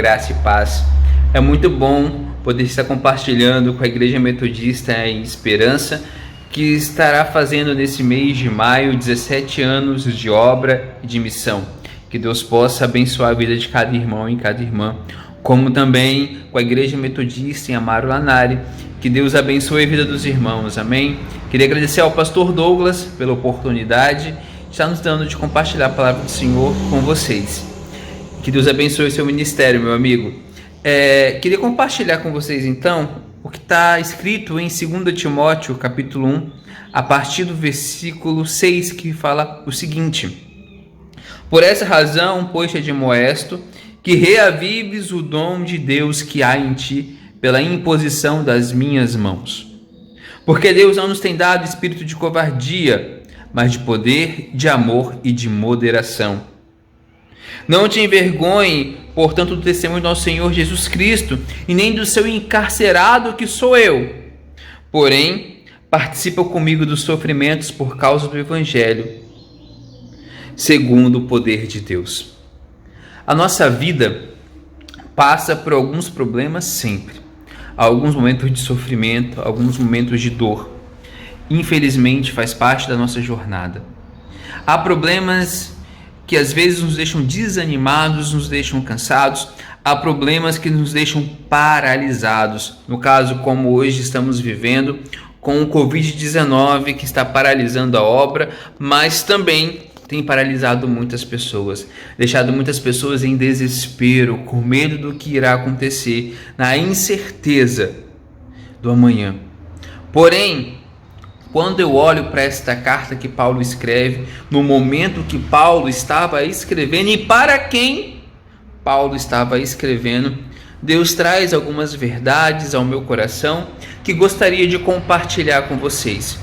Graça e paz. É muito bom poder estar compartilhando com a Igreja Metodista em Esperança, que estará fazendo nesse mês de maio 17 anos de obra e de missão. Que Deus possa abençoar a vida de cada irmão e cada irmã, como também com a Igreja Metodista em Amaro Lanari. Que Deus abençoe a vida dos irmãos, amém? Queria agradecer ao pastor Douglas pela oportunidade de estar nos dando de compartilhar a palavra do Senhor com vocês. Que Deus abençoe o seu ministério, meu amigo. Queria compartilhar com vocês então o que está escrito em 2 Timóteo capítulo 1, a partir do versículo 6, que fala o seguinte: Por essa razão, pois te admoesto, que reavives o dom de Deus que há em ti, pela imposição das minhas mãos. Porque Deus não nos tem dado espírito de covardia, mas de poder, de amor e de moderação. Não te envergonhe, portanto, do testemunho do nosso Senhor Jesus Cristo, e nem do seu encarcerado que sou eu. Porém, participa comigo dos sofrimentos por causa do Evangelho, segundo o poder de Deus. A nossa vida passa por alguns problemas sempre. Há alguns momentos de sofrimento, alguns momentos de dor. Infelizmente, faz parte da nossa jornada. Há problemas que às vezes nos deixam desanimados, nos deixam cansados. Há problemas que nos deixam paralisados. No caso, como hoje estamos vivendo, com o Covid-19 que está paralisando a obra, mas também tem paralisado muitas pessoas, deixado muitas pessoas em desespero, com medo do que irá acontecer, na incerteza do amanhã. Porém, quando eu olho para esta carta que Paulo escreve, no momento que Paulo estava escrevendo e para quem Paulo estava escrevendo, Deus traz algumas verdades ao meu coração que gostaria de compartilhar com vocês.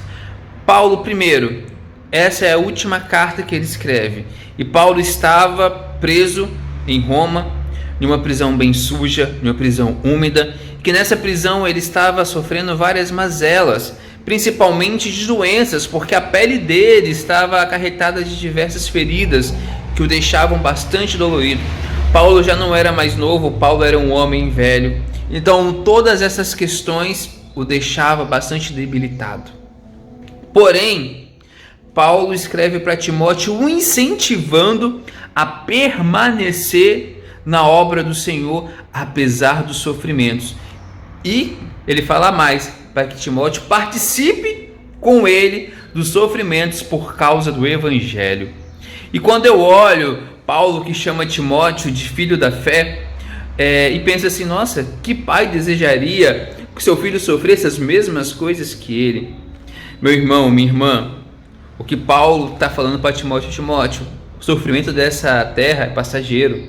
Paulo, primeiro, essa é a última carta que ele escreve, e Paulo estava preso em Roma, em uma prisão bem suja, em uma prisão úmida, que nessa prisão ele estava sofrendo várias mazelas, principalmente de doenças, porque a pele dele estava acarretada de diversas feridas que o deixavam bastante dolorido. Paulo já não era mais novo, Paulo era um homem velho, então todas essas questões o deixavam bastante debilitado. Porém, Paulo escreve para Timóteo o incentivando a permanecer na obra do Senhor, apesar dos sofrimentos. E ele fala mais, para que Timóteo participe com ele dos sofrimentos por causa do Evangelho. E quando eu olho Paulo, que chama Timóteo de filho da fé, e penso assim, nossa, que pai desejaria que seu filho sofresse as mesmas coisas que ele? Meu irmão, minha irmã, o que Paulo está falando para Timóteo, o sofrimento dessa terra é passageiro.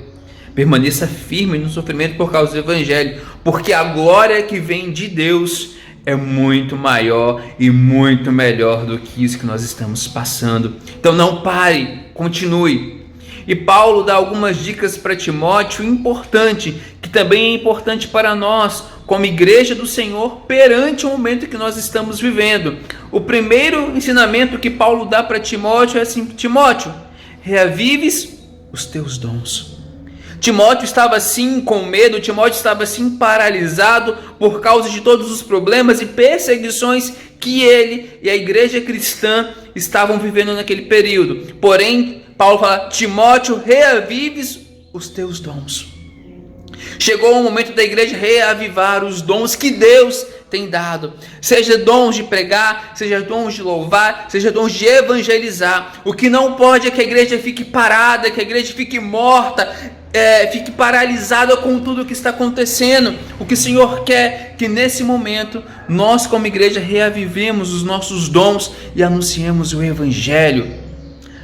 Permaneça firme no sofrimento por causa do Evangelho, porque a glória que vem de Deus é muito maior e muito melhor do que isso que nós estamos passando. Então não pare, continue. E Paulo dá algumas dicas para Timóteo importante, que também é importante para nós, como igreja do Senhor, perante o momento que nós estamos vivendo. O primeiro ensinamento que Paulo dá para Timóteo é assim: Timóteo, reavives os teus dons. Timóteo estava assim com medo, Timóteo estava assim paralisado por causa de todos os problemas e perseguições que ele e a igreja cristã estavam vivendo naquele período. Porém, Paulo fala: Timóteo, reavives os teus dons. Chegou o momento da igreja reavivar os dons que Deus tem dado, seja dons de pregar, seja dons de louvar, seja dons de evangelizar. O que não pode é que a igreja fique parada, que a igreja fique morta, fique paralisada com tudo o que está acontecendo. O que o Senhor quer que nesse momento nós como igreja reavivemos os nossos dons e anunciemos o Evangelho.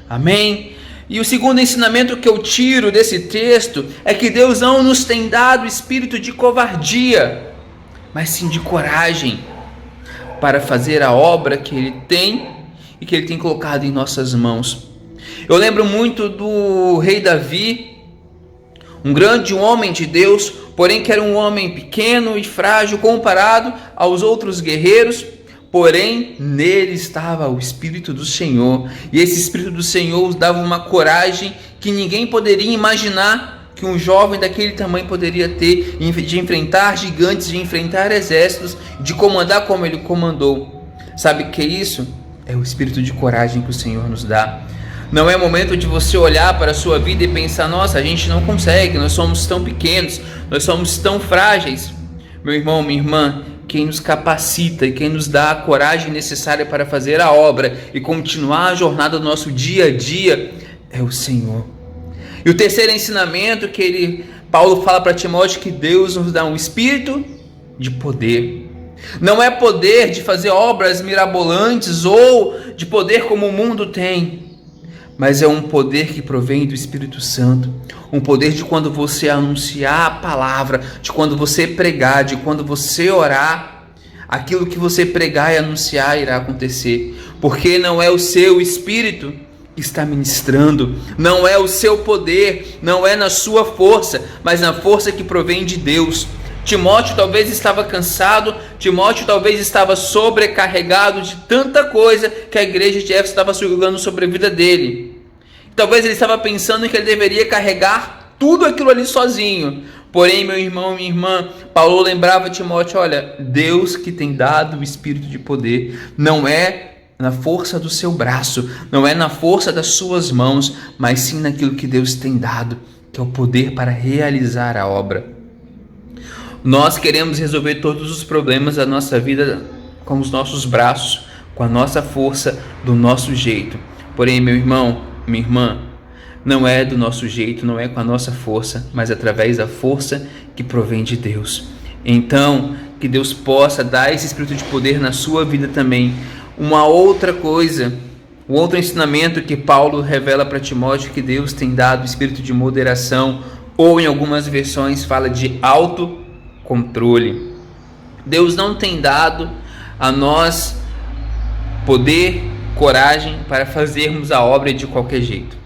Amém? E o segundo ensinamento que eu tiro desse texto é que Deus não nos tem dado espírito de covardia, mas sim de coragem para fazer a obra que Ele tem e que Ele tem colocado em nossas mãos. Eu lembro muito do rei Davi, um grande homem de Deus, porém que era um homem pequeno e frágil comparado aos outros guerreiros. Porém, nele estava o Espírito do Senhor, e esse Espírito do Senhor dava uma coragem que ninguém poderia imaginar que um jovem daquele tamanho poderia ter, de enfrentar gigantes, de enfrentar exércitos, de comandar como ele comandou. Sabe o que é isso? É o espírito de coragem que o Senhor nos dá. Não é momento de você olhar para a sua vida e pensar: nossa, a gente não consegue, nós somos tão pequenos, nós somos tão frágeis. Meu irmão, minha irmã, quem nos capacita e quem nos dá a coragem necessária para fazer a obra e continuar a jornada do nosso dia a dia é o Senhor. E o terceiro ensinamento que Paulo fala para Timóteo, que Deus nos dá um espírito de poder. Não é poder de fazer obras mirabolantes ou de poder como o mundo tem, mas é um poder que provém do Espírito Santo, um poder de quando você anunciar a palavra, de quando você pregar, de quando você orar, aquilo que você pregar e anunciar irá acontecer, porque não é o seu espírito que está ministrando, não é o seu poder, não é na sua força, mas na força que provém de Deus. Timóteo talvez estava cansado, Timóteo talvez estava sobrecarregado de tanta coisa que a igreja de Éfeso estava jogando sobre a vida dele. Talvez ele estava pensando que ele deveria carregar tudo aquilo ali sozinho. Porém, meu irmão, minha irmã, Paulo lembrava Timóteo: olha, Deus que tem dado o espírito de poder, não é na força do seu braço, não é na força das suas mãos, mas sim naquilo que Deus tem dado, que é o poder para realizar a obra. Nós queremos resolver todos os problemas da nossa vida com os nossos braços, com a nossa força, do nosso jeito. Porém, meu irmão, minha irmã, não é do nosso jeito, não é com a nossa força, mas através da força que provém de Deus. Então, que Deus possa dar esse espírito de poder na sua vida também. Uma outra coisa, um outro ensinamento que Paulo revela para Timóteo, que Deus tem dado o espírito de moderação, ou em algumas versões fala de autocontrole. Deus não tem dado a nós poder, coragem para fazermos a obra de qualquer jeito,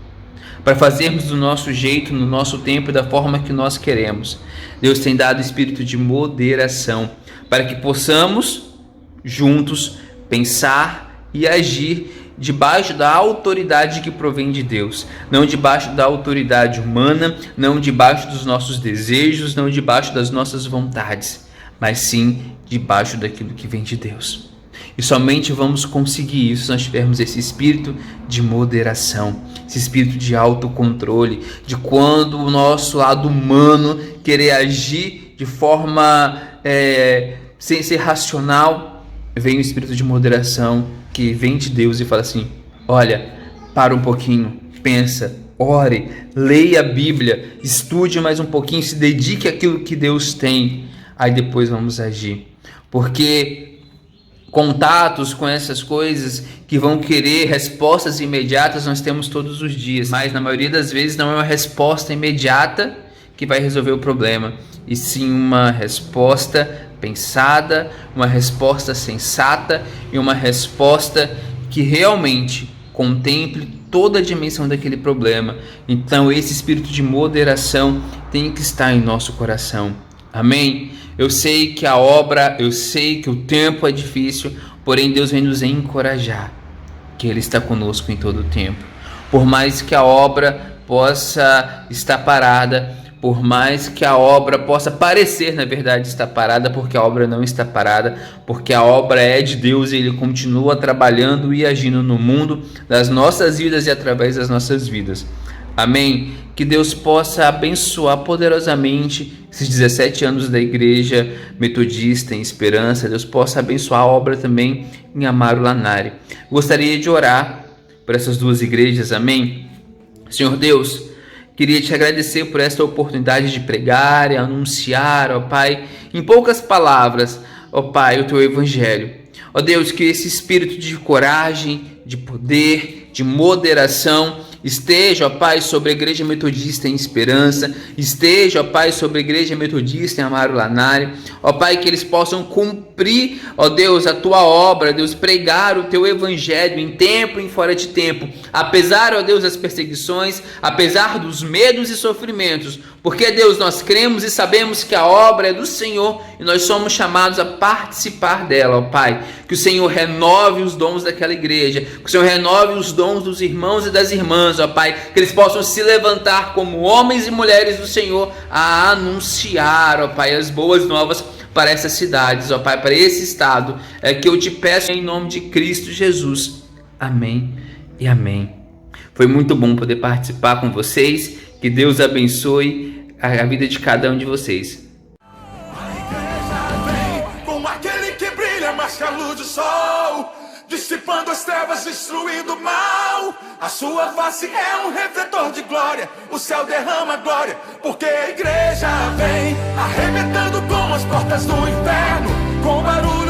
para fazermos do nosso jeito, no nosso tempo e da forma que nós queremos. Deus tem dado espírito de moderação para que possamos juntos pensar e agir debaixo da autoridade que provém de Deus, não debaixo da autoridade humana, não debaixo dos nossos desejos, não debaixo das nossas vontades, mas sim debaixo daquilo que vem de Deus. E somente vamos conseguir isso se nós tivermos esse espírito de moderação, esse espírito de autocontrole, de quando o nosso lado humano querer agir de forma sem ser racional, vem o espírito de moderação que vem de Deus e fala assim: olha, para um pouquinho, pensa, ore, leia a Bíblia, estude mais um pouquinho, se dedique àquilo que Deus tem, aí depois vamos agir. Porque contatos com essas coisas que vão querer respostas imediatas nós temos todos os dias, mas na maioria das vezes não é uma resposta imediata que vai resolver o problema, e sim uma resposta pensada, uma resposta sensata e uma resposta que realmente contemple toda a dimensão daquele problema. Então esse espírito de moderação tem que estar em nosso coração. Amém? Eu sei que a obra, eu sei que o tempo é difícil, porém Deus vem nos encorajar, que Ele está conosco em todo o tempo. Por mais que a obra possa estar parada, por mais que a obra possa parecer, na verdade, estar parada, porque a obra não está parada, porque a obra é de Deus e Ele continua trabalhando e agindo no mundo das nossas vidas e através das nossas vidas. Amém? Que Deus possa abençoar poderosamente esses 17 anos da Igreja Metodista em Esperança. Deus possa abençoar a obra também em Amaro Lanari. Gostaria de orar por essas duas igrejas, amém? Senhor Deus, queria te agradecer por esta oportunidade de pregar e anunciar, ó Pai, em poucas palavras, ó Pai, o Teu Evangelho. Ó Deus, que esse espírito de coragem, de poder, de moderação esteja, ó Pai, sobre a Igreja Metodista em Esperança, esteja, ó Pai, sobre a Igreja Metodista em Amaro Lanari, ó Pai, que eles possam cumprir, ó Deus, a Tua obra, Deus, pregar o Teu Evangelho em tempo e em fora de tempo, apesar, ó Deus, das perseguições, apesar dos medos e sofrimentos, porque, Deus, nós cremos e sabemos que a obra é do Senhor e nós somos chamados a participar dela, ó Pai. Que o Senhor renove os dons daquela igreja, que o Senhor renove os dons dos irmãos e das irmãs, irmãs, ó Pai, que eles possam se levantar como homens e mulheres do Senhor a anunciar, ó Pai, as boas novas para essas cidades, ó Pai, para esse estado, que eu te peço em nome de Cristo Jesus. Amém e amém. Foi muito bom poder participar com vocês. Que Deus abençoe a vida de cada um de vocês. A igreja vem com aquele que brilha mais que a luz do sol, dissipando as trevas, destruindo o mal. A sua face é um refletor de glória, o céu derrama glória, porque a igreja vem arrebentando com as portas do inferno, com barulho